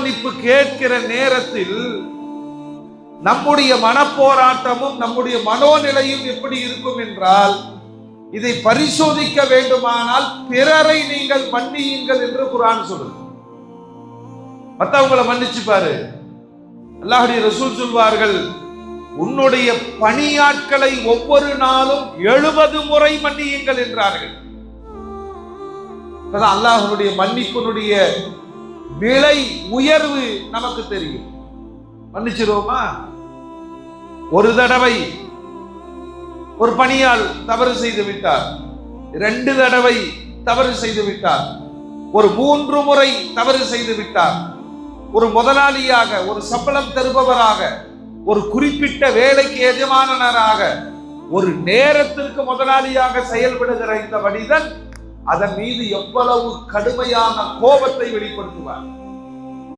மன்னிப்பு கேட்கிற நேரத்தில் நம்முடைய மனப்போராட்டமும் நம்முடைய மனோநிலையும் எப்படி இருக்கும் என்றால், இதை பரிசோதிக்க வேண்டுமானால் பிறரை நீங்கள் மன்னியுங்கள் என்று குர்ஆன் சொல்லுது. மற்றவங்களை மன்னிச்சு பாரு. அல்லாஹ்வுடைய ரசூல் சொல்வார்கள், உன்னுடைய பணியாட்களை ஒவ்வொரு நாளும் 70 முறை மன்னியுங்கள் என்றார்கள். அல்லாஹ்வுடைய மன்னிப்பினுடைய விலை உயர்வு நமக்கு தெரியும். மன்னிச்சிருவோமா? ஒரு தடவை ஒரு பணியாள் தவறு செய்து விட்டார், 2 தடவை தவறு செய்து விட்டார், ஒரு 3 முறை தவறு செய்து விட்டார். ஒரு முதலாளியாக, ஒரு சம்பளம் தருபவராக, ஒரு குறிப்பிட்ட வேலைக்கு எஜமானராக, ஒரு நேரத்திற்கு முதலாளியாக செயல்படுகிற இந்த மனிதன் அதன் மீது எவ்வளவு கடுமையான கோபத்தை வெளிப்படுத்துவார்.